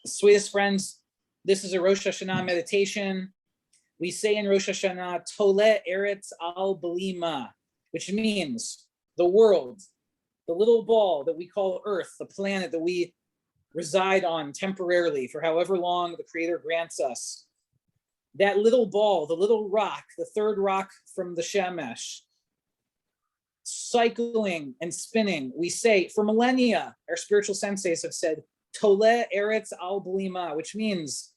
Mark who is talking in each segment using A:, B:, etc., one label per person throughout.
A: Sweetest friends, this is a Rosh Hashanah meditation. We say in Rosh Hashanah, Tole Eretz al Belima, which means the world, the little ball that we call Earth, the planet that we reside on temporarily for however long the Creator grants us. That little ball, the little rock, the third rock from the Shemesh, cycling and spinning, we say for millennia, our spiritual senseis have said, Tole Eretz al Belima, which means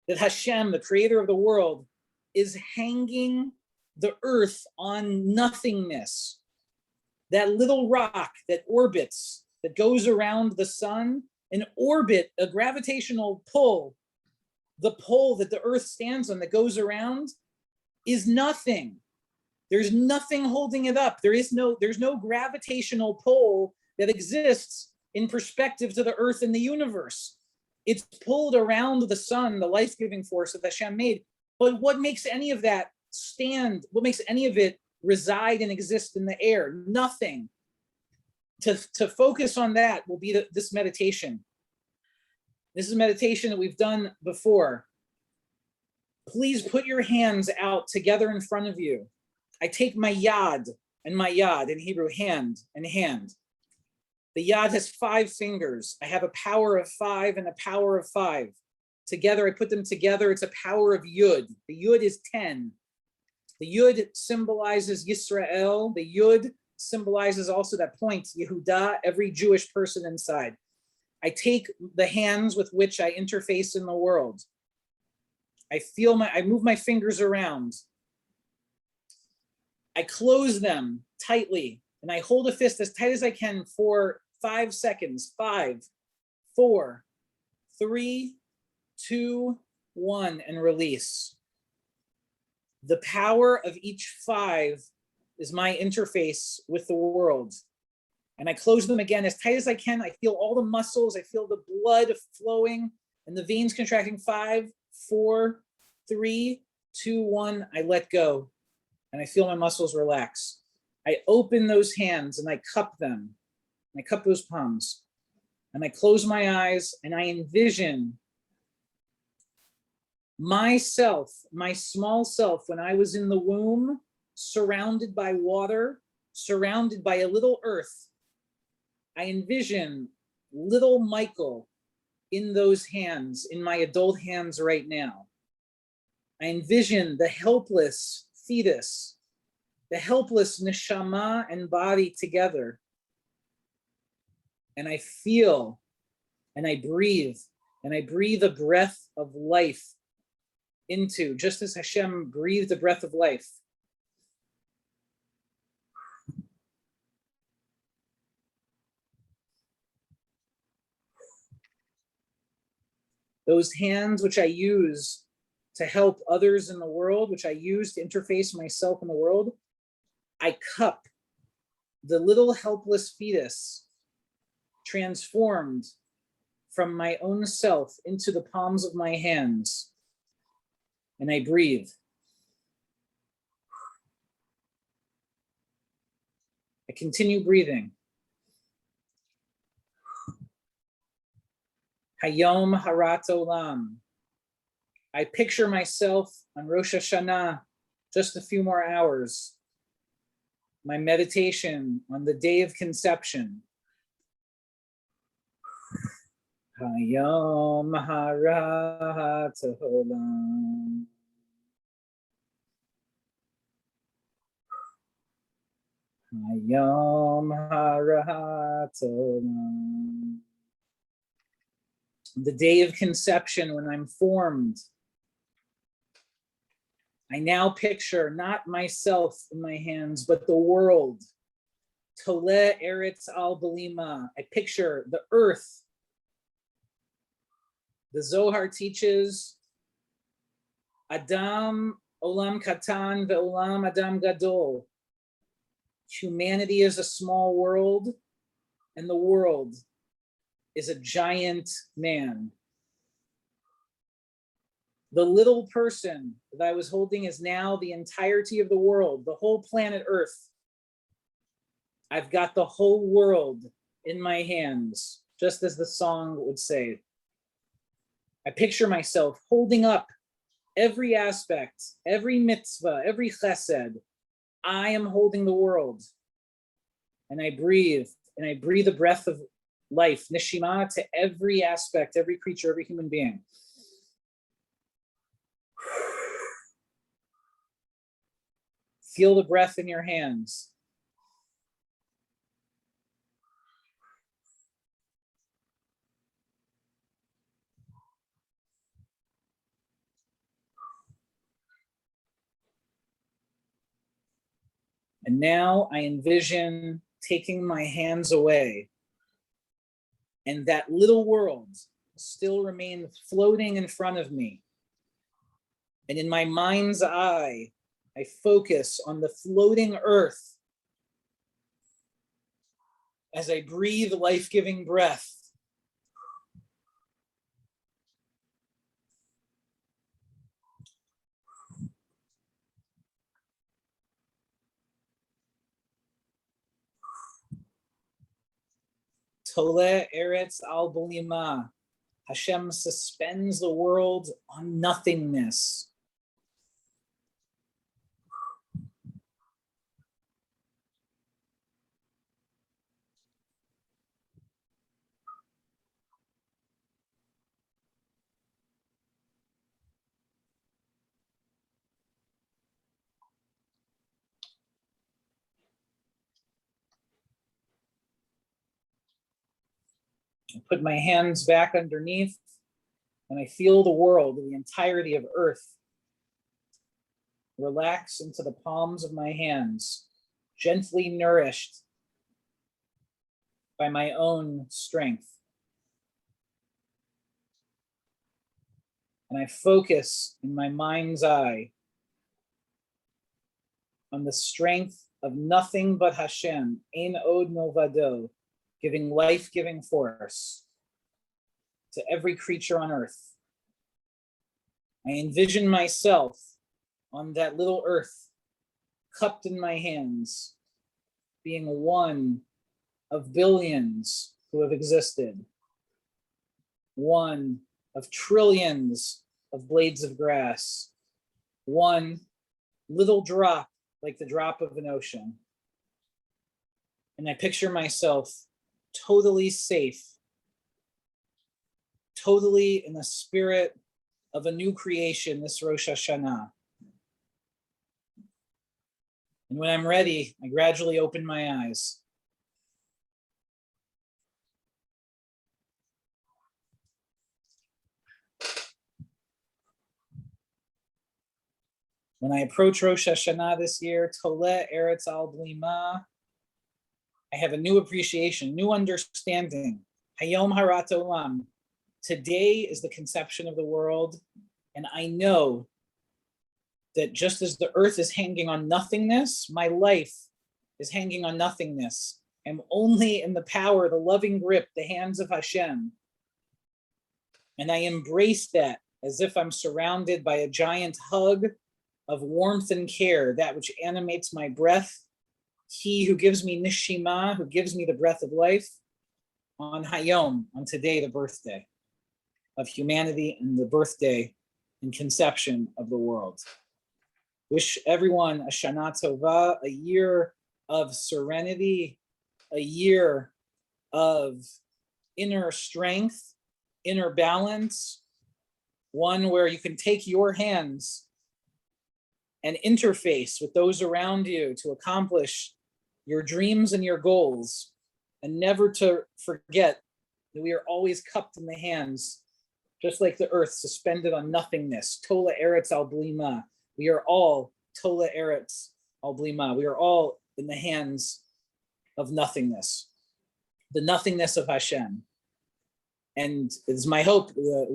A: that Hashem, the creator of the world, is hanging the earth on nothingness. That little rock that orbits, that goes around the sun, an orbit, a gravitational pull, the pole that the earth stands on that goes around is nothing. There's nothing holding it up. There's no gravitational pull that exists in perspective to the earth and the universe. It's pulled around the sun, the life-giving force that Hashem made. But what makes any of that stand? What makes any of it reside and exist in the air? Nothing. To focus on that will be this meditation. This is a meditation that we've done before. Please put your hands out together in front of you. I take my yad, and my yad in Hebrew, hand and hand. The yad has 5 fingers. I have a power of 5 and a power of 5. Together, I put them together. It's a power of yud. The yud is 10. The yud symbolizes Yisrael. The yud symbolizes also that point, Yehuda, every Jewish person inside. I take the hands with which I interface in the world. I move my fingers around. I close them tightly. And I hold a fist as tight as I can for 5 seconds. 5, 4, 3, 2, 1, and release. The power of each 5 is my interface with the world. And I close them again as tight as I can. I feel all the muscles. I feel the blood flowing and the veins contracting. 5, 4, 3, 2, 1. I let go. And I feel my muscles relax. I open those hands and I cup them. I cup those palms. And I close my eyes and I envision myself, my small self, when I was in the womb, surrounded by water, surrounded by a little earth. I envision little Michael in those hands, in my adult hands right now. I envision the helpless fetus, the helpless neshama and body together. And I feel and I breathe a breath of life into, just as Hashem breathed a breath of life. Those hands which I use to help others in the world, which I use to interface myself in the world, I cup the little helpless fetus transformed from my own self into the palms of my hands. And I breathe. I continue breathing. Hayom Harat Olam. I picture myself on Rosh Hashanah, just a few more hours. My meditation on the day of conception. Hayom Harat Olam. Hayom Harat Olam. The day of conception when I'm formed. I now picture not myself in my hands, but the world. Tole Eretz al Belima. I picture the earth. The Zohar teaches, Adam Olam Katan ve'Olam Adam Gadol. Humanity is a small world, and the world is a giant man. The little person that I was holding is now the entirety of the world, the whole planet Earth. I've got the whole world in my hands, just as the song would say. I picture myself holding up every aspect, every mitzvah, every chesed. I am holding the world. And I breathe a breath of life, neshima, to every aspect, every creature, every human being. Feel the breath in your hands. And now I envision taking my hands away, and that little world still remains floating in front of me. And in my mind's eye, I focus on the floating earth as I breathe life-giving breath. Tole eretz al bolima. Hashem suspends the world on nothingness. I put my hands back underneath, and I feel the world, the entirety of earth, relax into the palms of my hands, gently nourished by my own strength. And I focus in my mind's eye on the strength of nothing but Hashem, Ein Od Milvado, giving life-giving force to every creature on earth. I envision myself on that little earth, cupped in my hands, being one of billions who have existed, one of trillions of blades of grass, one little drop like the drop of an ocean. And I picture myself totally safe, totally in the spirit of a new creation this Rosh Hashanah. And when I'm ready, I gradually open my eyes. When I approach Rosh Hashanah this year, Tole Eretz Al Blima, I have a new appreciation, new understanding. Hayom Harat Olam. Today is the conception of the world, and I know that just as the earth is hanging on nothingness, my life is hanging on nothingness. I'm only in the power, the loving grip, the hands of Hashem. And I embrace that as if I'm surrounded by a giant hug of warmth and care, that which animates my breath. He who gives me nishima, who gives me the breath of life, on Hayom, on today, the birthday of humanity and the birthday and conception of the world. Wish everyone a Shana Tova, a year of serenity, a year of inner strength, inner balance, one where you can take your hands and interface with those around you to accomplish your dreams and your goals, and never to forget that we are always cupped in the hands, just like the earth suspended on nothingness. Tola Eretz Al Blima. We are all Tola Eretz Al Blima. We are all in the hands of nothingness, the nothingness of Hashem. And it's my hope that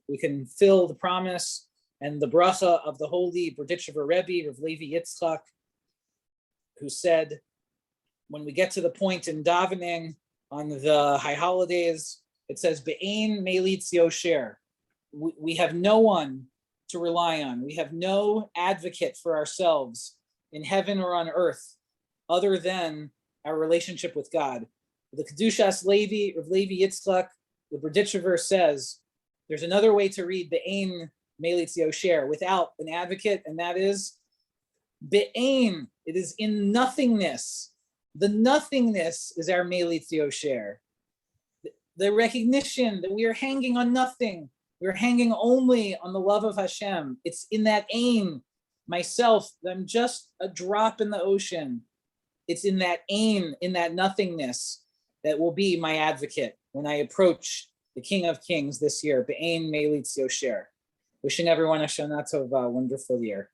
A: we can fill the promise and the bracha of the holy Berditchever Rebbe, Rav Levi Yitzchak, who said, when we get to the point in davening on the high holidays, it says, Be'ein melitz yosher. We have no one to rely on. We have no advocate for ourselves in heaven or on earth other than our relationship with God. The Kedushas Levi, Rav Levi Yitzchak, the Berditchever says There's another way to read Be'ein Melitz Yosher without an advocate, and that is Be'ein. It is in nothingness. The nothingness is our Melitz Yosher. The recognition that we are hanging on nothing. We're hanging only on the love of Hashem. It's in that aim, myself, that I'm just a drop in the ocean. It's in that aim, in that nothingness, that will be my advocate when I approach the King of Kings this year. Be'ein Melitz Yosher. Wishing everyone a Shana Tova, wonderful year.